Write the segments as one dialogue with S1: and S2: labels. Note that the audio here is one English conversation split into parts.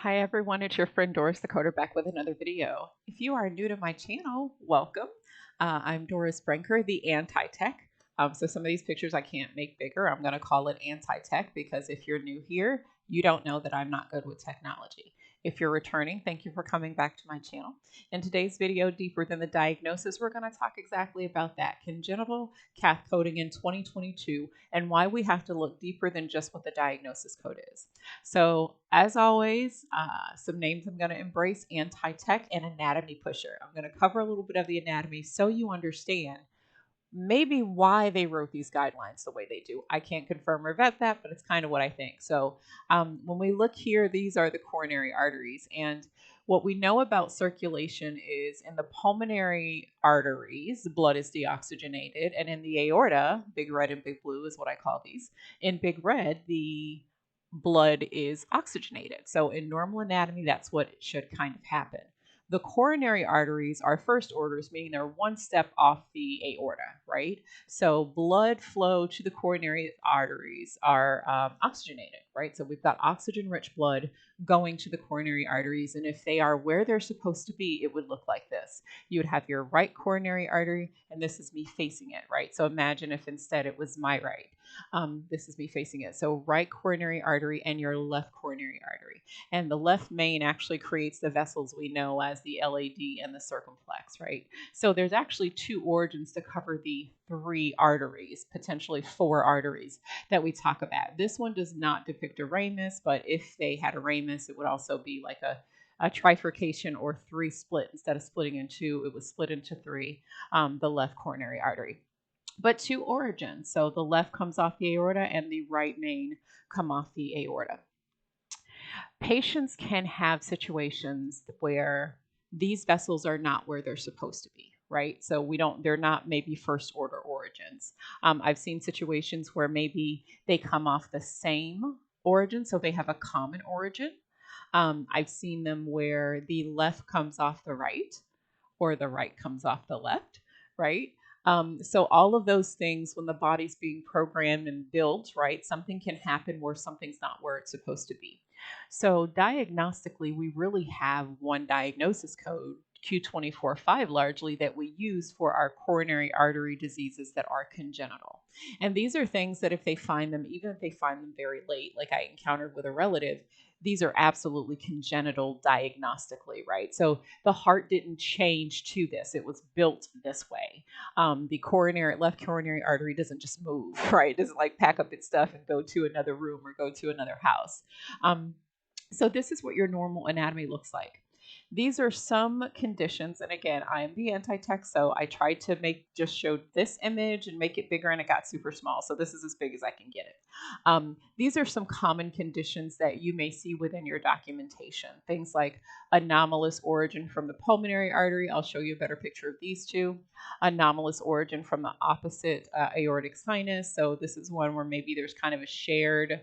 S1: Hi everyone, it's your friend Doris, TheCoder, back with another video. If you are new to my channel, welcome. I'm Doris Brinker, the anti-tech. So some of these pictures I can't make bigger. I'm going to call it anti-tech because if you're new here, you don't know that I'm not good with technology. If you're returning, thank you for coming back to my channel. In today's video, Deeper Than the Diagnosis, we're going to talk exactly about that, congenital Cath coding in 2022, and why we have to look deeper than just what the diagnosis code is. So, as always, some names I'm going to embrace: anti-tech and anatomy pusher. I'm going to cover a little bit of the anatomy so you understand maybe why they wrote these guidelines the way they do. I can't confirm or vet that, but it's kind of what I think. So, when we look here, these are the coronary arteries. And what we know about circulation is in the pulmonary arteries, the blood is deoxygenated. And in the aorta, big red and big blue is what I call these. In big red, the blood is oxygenated. So in normal anatomy, that's what should kind of happen. The coronary arteries are first orders, meaning they're one step off the aorta, right? So blood flow to the coronary arteries are oxygenated, right? So we've got oxygen-rich blood going to the coronary arteries, and if they are where they're supposed to be, it would look like this. You would have your right coronary artery, and this is me facing it, right? So imagine if instead it was my right. This is me facing it. So right coronary artery and your left coronary artery. And the left main actually creates the vessels we know as the LAD and the circumflex, right? So there's actually two origins to cover the three arteries, potentially four arteries that we talk about. This one does not depict a ramus, but if they had a ramus, it would also be like a trifurcation or three split. Instead of splitting in two, it was split into three, the left coronary artery. But two origins. So the left comes off the aorta and the right main come off the aorta. Patients can have situations where these vessels are not where they're supposed to be, right? So they're not maybe first order origins. I've seen situations where maybe they come off the same origin, so they have a common origin. I've seen them where the left comes off the right or the right comes off the left, right? So all of those things, when the body's being programmed and built, right, something can happen where something's not where it's supposed to be. So diagnostically, we really have one diagnosis code, Q245, largely, that we use for our coronary artery diseases that are congenital. And these are things that if they find them, even if they find them very late, like I encountered with a relative, these are absolutely congenital diagnostically, right? So the heart didn't change to this. It was built this way. The left coronary artery doesn't just move, right? It doesn't like pack up its stuff and go to another room or go to another house. So this is what your normal anatomy looks like. These are some conditions, and again, I am the anti-tech, so I tried to just show this image and make it bigger, and it got super small. So this is as big as I can get it. These are some common conditions that you may see within your documentation. Things like anomalous origin from the pulmonary artery. I'll show you a better picture of these two. Anomalous origin from the opposite aortic sinus. So this is one where maybe there's kind of a shared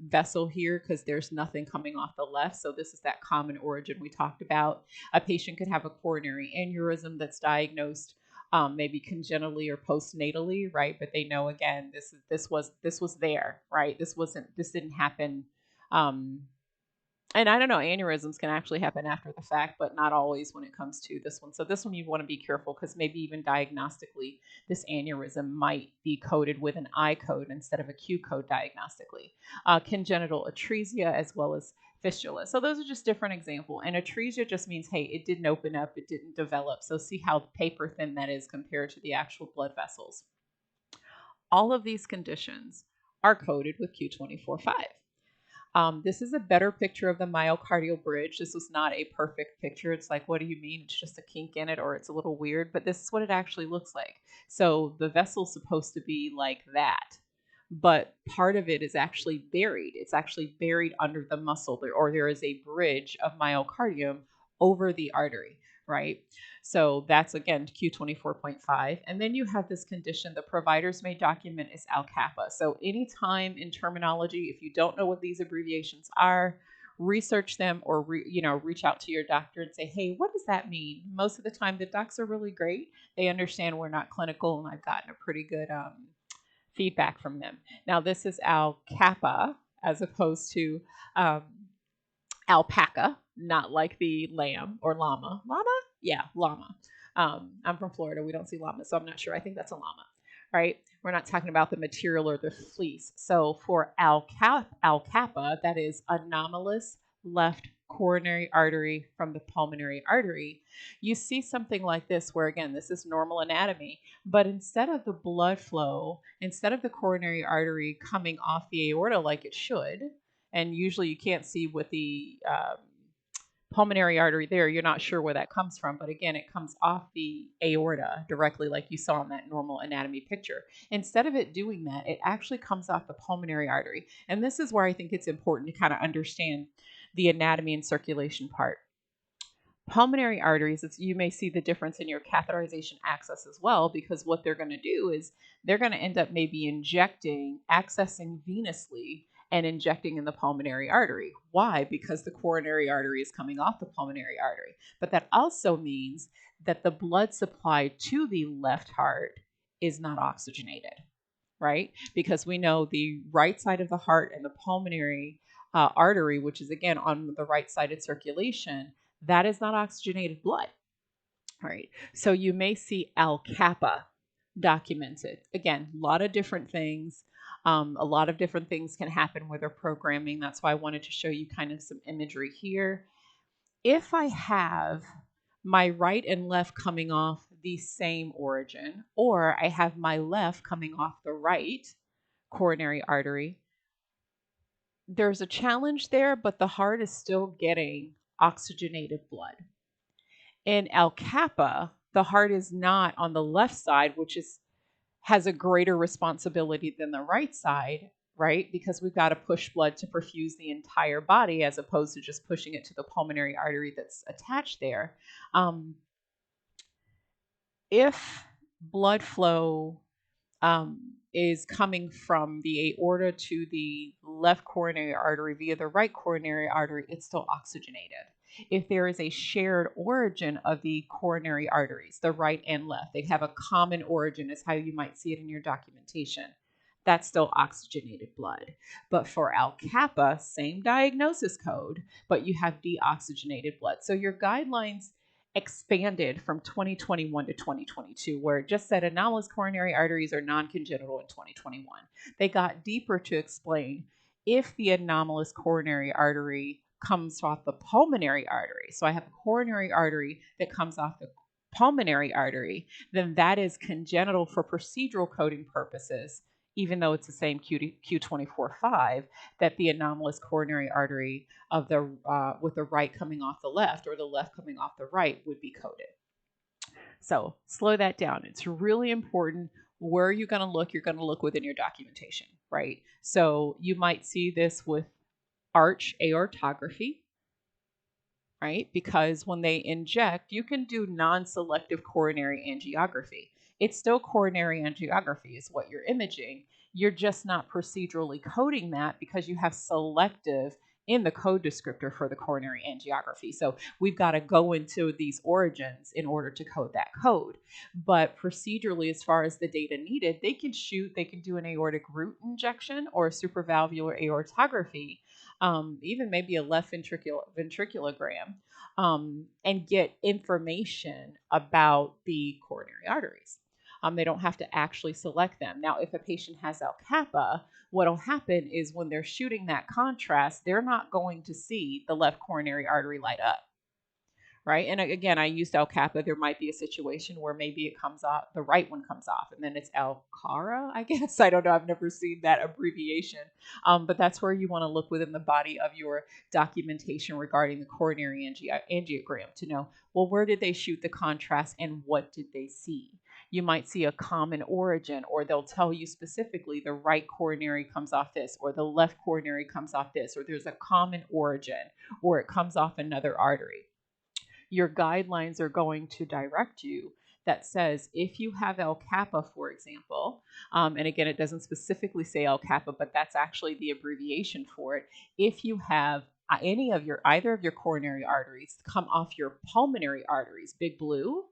S1: vessel here because there's nothing coming off the left. So this is that common origin we talked about. A patient could have a coronary aneurysm that's diagnosed maybe congenitally or postnatally, right? But they know, again, this was there, right? This didn't happen. And I don't know, aneurysms can actually happen after the fact, but not always when it comes to this one. So this one you want to be careful because maybe even diagnostically, this aneurysm might be coded with an I code instead of a Q code diagnostically. Congenital atresia as well as fistula. So those are just different examples. And atresia just means, hey, it didn't open up, it didn't develop. So see how paper thin that is compared to the actual blood vessels. All of these conditions are coded with Q245. This is a better picture of the myocardial bridge. This was not a perfect picture. It's like, what do you mean? It's just a kink in it or it's a little weird, but this is what it actually looks like. So the vessel's supposed to be like that, but part of it is actually buried. It's actually buried under the muscle, or there is a bridge of myocardium over the artery, right? So that's, again, Q24.5. And then you have this condition the providers may document as Al-Kappa. So anytime in terminology, if you don't know what these abbreviations are, research them or reach out to your doctor and say, hey, what does that mean? Most of the time, the docs are really great. They understand we're not clinical, and I've gotten a pretty good feedback from them. Now, this is Al-Kappa as opposed to alpaca, not like the lamb or llama. Llama? Yeah, llama. I'm from Florida. We don't see llamas, so I'm not sure. I think that's a llama, right? We're not talking about the material or the fleece. So for alcapa, that is anomalous left coronary artery from the pulmonary artery, you see something like this where, again, this is normal anatomy, but instead of the blood flow, instead of the coronary artery coming off the aorta like it should, and usually you can't see with the pulmonary artery there, you're not sure where that comes from, but again, it comes off the aorta directly like you saw in that normal anatomy picture. Instead of it doing that, it actually comes off the pulmonary artery. And this is where I think it's important to kind of understand the anatomy and circulation part. Pulmonary arteries, you may see the difference in your catheterization access as well, because what they're going to do is they're going to end up maybe accessing venously and injecting in the pulmonary artery. Why? Because the coronary artery is coming off the pulmonary artery. But that also means that the blood supply to the left heart is not oxygenated, right? Because we know the right side of the heart and the pulmonary artery, which is again on the right sided circulation, that is not oxygenated blood. All right. So you may see alcapa documented. Again, a lot of different things. A lot of different things can happen with our programming. That's why I wanted to show you kind of some imagery here. If I have my right and left coming off the same origin, or I have my left coming off the right coronary artery, there's a challenge there, but the heart is still getting oxygenated blood. In alcapa, the heart is not on the left side, which has a greater responsibility than the right side, right? Because we've got to push blood to perfuse the entire body as opposed to just pushing it to the pulmonary artery that's attached there. If blood flow is coming from the aorta to the left coronary artery via the right coronary artery, it's still oxygenated. If there is a shared origin of the coronary arteries, the right and left, they have a common origin, is how you might see it in your documentation. That's still oxygenated blood. But for alcapa, same diagnosis code, but you have deoxygenated blood. So your guidelines expanded from 2021 to 2022, where it just said anomalous coronary arteries are non-congenital in 2021. They got deeper to explain if the anomalous coronary artery comes off the pulmonary artery. So I have a coronary artery that comes off the pulmonary artery, then that is congenital for procedural coding purposes, even though it's the same Q24-5, that the anomalous coronary artery of the with the right coming off the left or the left coming off the right would be coded. So slow that down. It's really important. Where are you going to look? You're going to look within your documentation, right? So you might see this with arch aortography, right? Because when they inject, you can do non-selective coronary angiography. It's still coronary angiography is what you're imaging. You're just not procedurally coding that because you have selective in the code descriptor for the coronary angiography. So we've got to go into these origins in order to code that code. But procedurally, as far as the data needed, they can do an aortic root injection or a supravalvular aortography, even maybe a left ventriculogram, and get information about the coronary arteries. They don't have to actually select them. Now, if a patient has alcapa, what will happen is when they're shooting that contrast, they're not going to see the left coronary artery light up. Right. And again, I used alcapa. There might be a situation where maybe it comes off, the right one comes off, and then it's alcara, I guess. I don't know. I've never seen that abbreviation. But that's where you want to look within the body of your documentation regarding the coronary angiogram to know, well, where did they shoot the contrast and what did they see? You might see a common origin, or they'll tell you specifically the right coronary comes off this, or the left coronary comes off this, or there's a common origin, or it comes off another artery. Your guidelines are going to direct you that says if you have alcapa, for example, and again, it doesn't specifically say alcapa, but that's actually the abbreviation for it. If you have either of your coronary arteries come off your pulmonary arteries, big blue,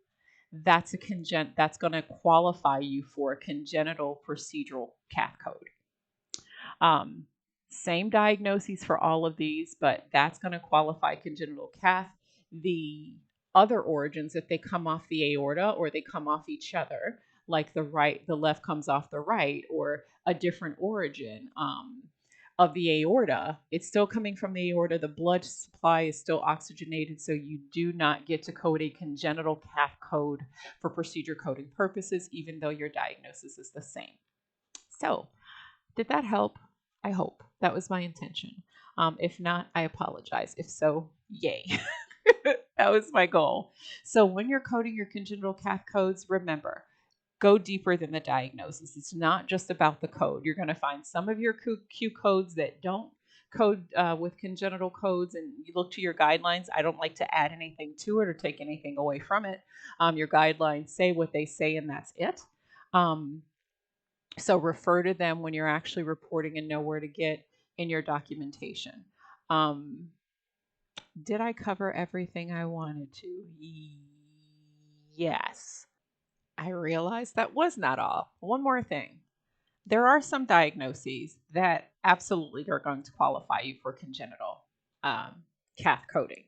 S1: that's going to qualify you for a congenital procedural Cath code. Same diagnoses for all of these, but that's going to qualify congenital cath. The other origins, if they come off the aorta or they come off each other, like the left comes off the right, or a different origin of the aorta, it's still coming from the aorta. The blood supply is still oxygenated, so you do not get to code a congenital cath code for procedure coding purposes, even though your diagnosis is the same. So, did that help? I hope. That was my intention. If not, I apologize. If so, yay. That was my goal. So when you're coding your congenital cath codes, remember, go deeper than the diagnosis. It's not just about the code. You're going to find some of your Q codes that don't code with congenital codes, and you look to your guidelines. I don't like to add anything to it or take anything away from it. Your guidelines say what they say, and that's it. So refer to them when you're actually reporting and know where to get in your documentation. Did I cover everything I wanted to? Yes. I realized that was not all. One more thing. There are some diagnoses that absolutely are going to qualify you for congenital cath coding.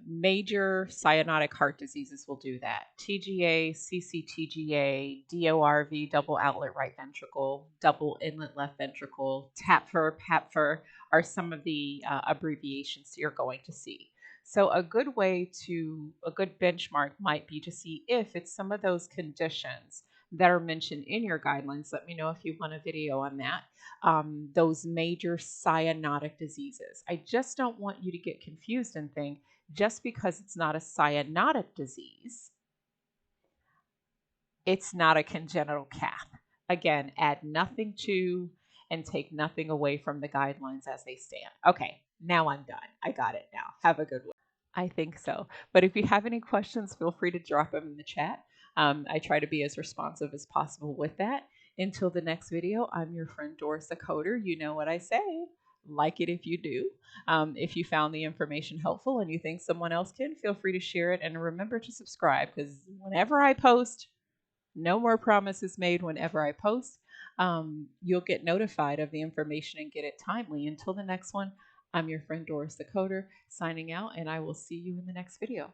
S1: Major cyanotic heart diseases will do that. TGA, CCTGA, DORV, double outlet right ventricle, double inlet left ventricle, TAPFR, PAPFR are some of the abbreviations you're going to see. So a good benchmark might be to see if it's some of those conditions that are mentioned in your guidelines. Let me know if you want a video on that. Those major cyanotic diseases. I just don't want you to get confused and think just because it's not a cyanotic disease, it's not a congenital cath. Again, add nothing to and take nothing away from the guidelines as they stand. Okay, now I'm done. I got it now. Have a good one. I think so. But if you have any questions, feel free to drop them in the chat. I try to be as responsive as possible with that. Until the next video, I'm your friend Doris TheCoder. You know what I say. Like it if you do. If you found the information helpful and you think someone else can, feel free to share it. And remember to subscribe, because whenever I post, no more promises made whenever I post. You'll get notified of the information and get it timely. Until the next one, I'm your friend Doris TheCoder signing out, and I will see you in the next video.